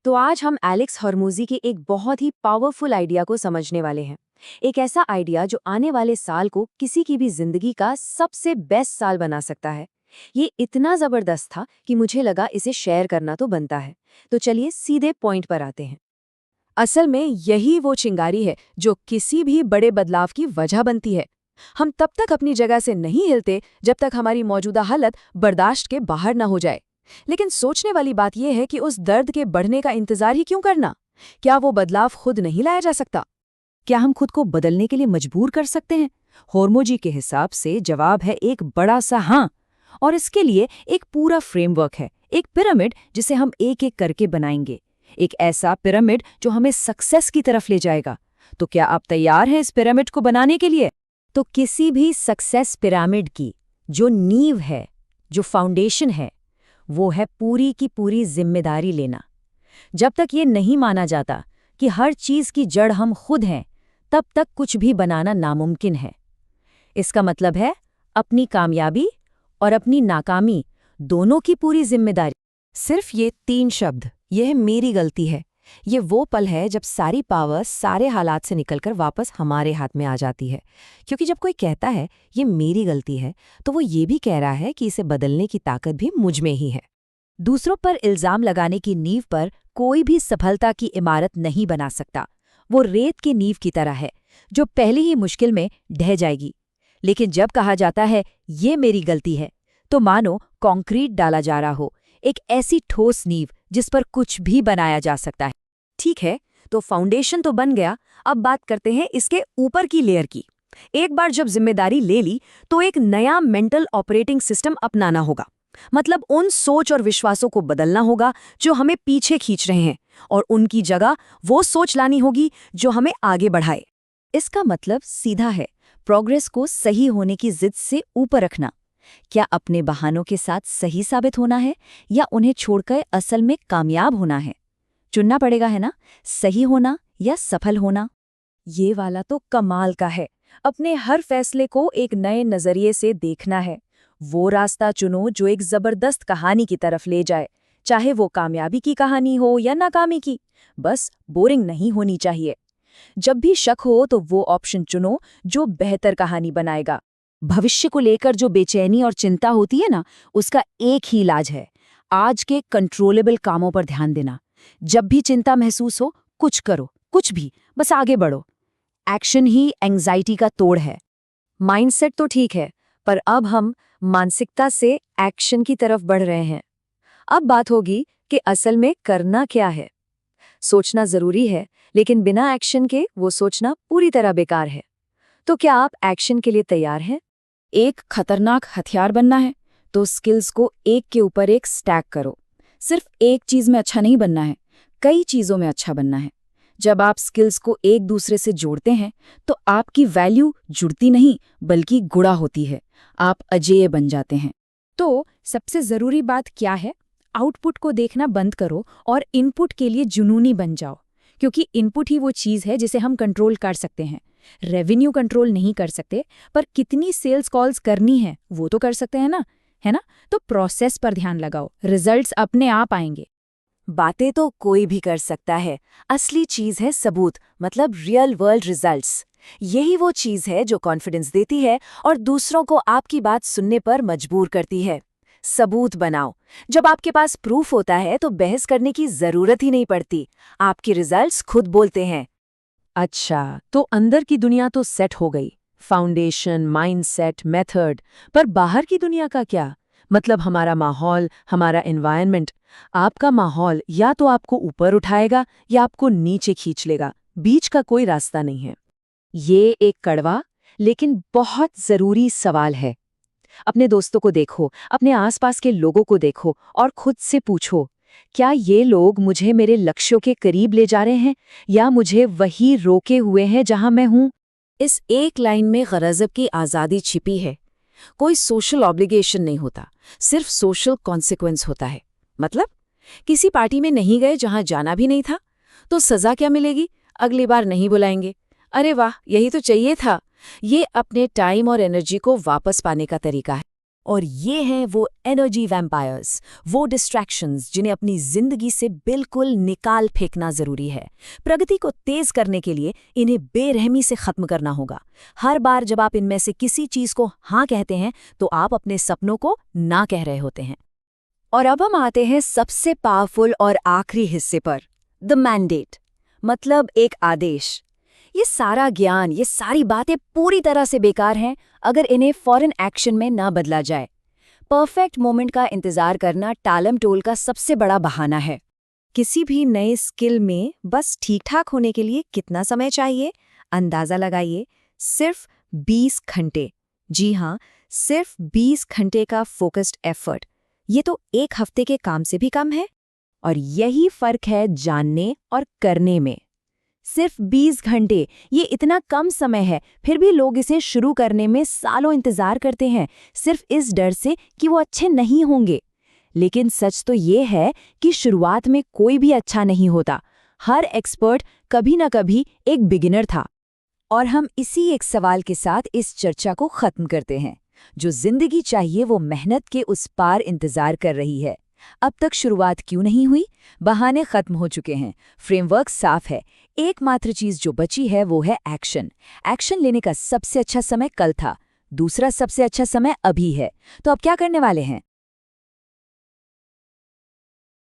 तो आज हम एलेक्स हर्मोजी के एक बहुत ही पावरफुल आइडिया को समझने वाले हैं। एक ऐसा आइडिया जो आने वाले साल को किसी की भी जिंदगी का सबसे बेस्ट साल बना सकता है। ये इतना जबरदस्त था कि मुझे लगा इसे शेयर करना तो बनता है। तो चलिए सीधे पॉइंट पर आते हैं। असल में यही वो चिंगारी है जो किसी भी बड़े बदलाव की वजह बनती है। हम तब तक अपनी जगह से नहीं हिलते जब तक हमारी मौजूदा हालत बर्दाश्त के बाहर न हो जाए। लेकिन सोचने वाली बात यह है कि उस दर्द के बढ़ने का इंतजार ही क्यों करना? क्या वो बदलाव खुद नहीं लाया जा सकता? क्या हम खुद को बदलने के लिए मजबूर कर सकते हैं? होर्मोजी के हिसाब से जवाब है एक बड़ा सा हाँ। और इसके लिए एक पूरा फ्रेमवर्क है, एक पिरामिड जिसे हम एक एक करके बनाएंगे। एक ऐसा पिरामिड जो हमें सक्सेस की तरफ ले जाएगा। तो क्या आप तैयार हैं इस पिरामिड को बनाने के लिए? तो किसी भी सक्सेस पिरामिड की जो नींव है, जो फाउंडेशन है, वो है पूरी की पूरी जिम्मेदारी लेना। जब तक ये नहीं माना जाता कि हर चीज की जड़ हम खुद हैं, तब तक कुछ भी बनाना नामुमकिन है। इसका मतलब है अपनी कामयाबी और अपनी नाकामी दोनों की पूरी जिम्मेदारी। सिर्फ ये 3 शब्द, यह मेरी गलती है, ये वो पल है जब सारी पावर सारे हालात से निकलकर वापस हमारे हाथ में आ जाती है। क्योंकि जब कोई कहता है ये मेरी गलती है, तो वो ये भी कह रहा है कि इसे बदलने की ताकत भी मुझ में ही है। दूसरों पर इल्जाम लगाने की नींव पर कोई भी सफलता की इमारत नहीं बना सकता। वो रेत की नींव की तरह है जो पहली ही मुश्किल में ढह जाएगी। लेकिन जब कहा जाता है ये मेरी गलती है, तो मानो कंक्रीट डाला जा रहा हो, एक ऐसी ठोस नींव जिस पर कुछ भी बनाया जा सकता है। ठीक है, तो फाउंडेशन तो बन गया। अब बात करते हैं इसके ऊपर की लेयर की। एक बार जब जिम्मेदारी ले ली, तो एक नया मेंटल ऑपरेटिंग सिस्टम अपनाना होगा। मतलब उन सोच और विश्वासों को बदलना होगा जो हमें पीछे खींच रहे हैं, और उनकी जगह वो सोच लानी होगी जो हमें आगे बढ़ाए। इसका मतलब सीधा है, प्रोग्रेस को सही होने की जिद से ऊपर रखना। क्या अपने बहानों के साथ सही साबित होना है या उन्हें छोड़कर असल में कामयाब होना है? चुनना पड़ेगा, है ना? सही होना या सफल होना। ये वाला तो कमाल का है। अपने हर फैसले को एक नए नजरिए से देखना है। वो रास्ता चुनो जो एक जबरदस्त कहानी की तरफ ले जाए, चाहे वो कामयाबी की कहानी हो या नाकामी की। बस बोरिंग नहीं होनी चाहिए। जब भी शक हो तो वो ऑप्शन चुनो जो बेहतर कहानी बनाएगा। भविष्य को लेकर जो बेचैनी और चिंता होती है ना, उसका एक ही इलाज है, आज के कंट्रोलेबल कामों पर ध्यान देना। जब भी चिंता महसूस हो, कुछ करो, कुछ भी, बस आगे बढ़ो। एक्शन ही एंग्जाइटी का तोड़ है। माइंडसेट तो ठीक है, पर अब हम मानसिकता से एक्शन की तरफ बढ़ रहे हैं। अब बात होगी कि असल में करना क्या है। सोचना जरूरी है, लेकिन बिना एक्शन के वो सोचना पूरी तरह बेकार है। तो क्या आप एक्शन के लिए तैयार हैं? एक खतरनाक हथियार बनना है तो स्किल्स को एक के ऊपर एक स्टैक करो। सिर्फ एक चीज में अच्छा नहीं बनना है, कई चीजों में अच्छा बनना है। जब आप स्किल्स को एक दूसरे से जोड़ते हैं तो आपकी वैल्यू जुड़ती नहीं बल्कि गुणा होती है। आप अजेय बन जाते हैं। तो सबसे जरूरी बात क्या है? आउटपुट को देखना बंद करो और इनपुट के लिए जुनूनी बन जाओ। क्योंकि इनपुट ही वो चीज है जिसे हम कंट्रोल कर सकते हैं। रेवेन्यू कंट्रोल नहीं कर सकते, पर कितनी सेल्स कॉल्स करनी है वो तो कर सकते हैं ना, है ना? तो प्रोसेस पर ध्यान लगाओ, रिजल्ट्स अपने आप आएंगे। बातें तो कोई भी कर सकता है, असली चीज है सबूत, मतलब रियल वर्ल्ड रिजल्ट्स। यही वो चीज है जो कॉन्फिडेंस देती है और दूसरों को आपकी बात सुनने पर मजबूर करती है। सबूत बनाओ। जब आपके पास प्रूफ होता है तो बहस करने की जरूरत ही नहीं पड़ती, आपके रिजल्ट्स खुद बोलते हैं। अच्छा, तो अंदर की दुनिया तो सेट हो गई, फाउंडेशन, माइंडसेट, मेथड, पर बाहर की दुनिया का क्या? मतलब हमारा माहौल, हमारा एनवायरनमेंट। आपका माहौल या तो आपको ऊपर उठाएगा या आपको नीचे खींच लेगा, बीच का कोई रास्ता नहीं है। ये एक कड़वा लेकिन बहुत जरूरी सवाल है। अपने दोस्तों को देखो, अपने आसपास के लोगों को देखो और खुद से पूछो, क्या ये लोग मुझे मेरे लक्ष्यों के करीब ले जा रहे हैं या मुझे वही रोके हुए हैं जहां मैं हूं? इस एक लाइन में गज़ब की आज़ादी छिपी है। कोई सोशल ऑब्लिगेशन नहीं होता, सिर्फ सोशल कॉन्सिक्वेंस होता है। मतलब किसी पार्टी में नहीं गए जहां जाना भी नहीं था, तो सजा क्या मिलेगी? अगली बार नहीं बुलाएंगे। अरे वाह, यही तो चाहिए था। ये अपने टाइम और एनर्जी को वापस पाने का तरीका है। और ये हैं वो एनर्जी वैम्पायर्स, वो डिस्ट्रैक्शंस जिन्हें अपनी जिंदगी से बिल्कुल निकाल फेंकना जरूरी है। प्रगति को तेज करने के लिए इन्हें बेरहमी से खत्म करना होगा। हर बार जब आप इनमें से किसी चीज को हाँ कहते हैं तो आप अपने सपनों को ना कह रहे होते हैं। और अब हम आते हैं सबसे पावरफुल और आखिरी हिस्से पर, द मैंडेट, मतलब एक आदेश। ये सारा ज्ञान, ये सारी बातें पूरी तरह से बेकार हैं अगर इन्हें फौरन एक्शन में ना बदला जाए। परफेक्ट मोमेंट का इंतजार करना टालम टोल का सबसे बड़ा बहाना है। किसी भी नए स्किल में बस ठीक ठाक होने के लिए कितना समय चाहिए? अंदाजा लगाइए, सिर्फ 20 घंटे। जी हाँ, सिर्फ 20 घंटे का फोकस्ड एफर्ट। ये तो एक हफ्ते के काम से भी कम है। और यही फर्क है जानने और करने में। सिर्फ 20 घंटे, ये इतना कम समय है, फिर भी लोग इसे शुरू करने में सालों इंतजार करते हैं, सिर्फ इस डर से कि वो अच्छे नहीं होंगे। लेकिन सच तो ये है कि शुरुआत में कोई भी अच्छा नहीं होता। हर एक्सपर्ट कभी न कभी एक बिगिनर था। और हम इसी एक सवाल के साथ इस चर्चा को खत्म करते हैं। जो जिंदगी चाहिए वो मेहनत के उस पार इंतजार कर रही है। अब तक शुरुआत क्यों नहीं हुई? बहाने खत्म हो चुके हैं, फ्रेमवर्क साफ है। एकमात्र चीज जो बची है वो है एक्शन। एक्शन लेने का सबसे अच्छा समय कल था, दूसरा सबसे अच्छा समय अभी है। तो अब क्या करने वाले हैं?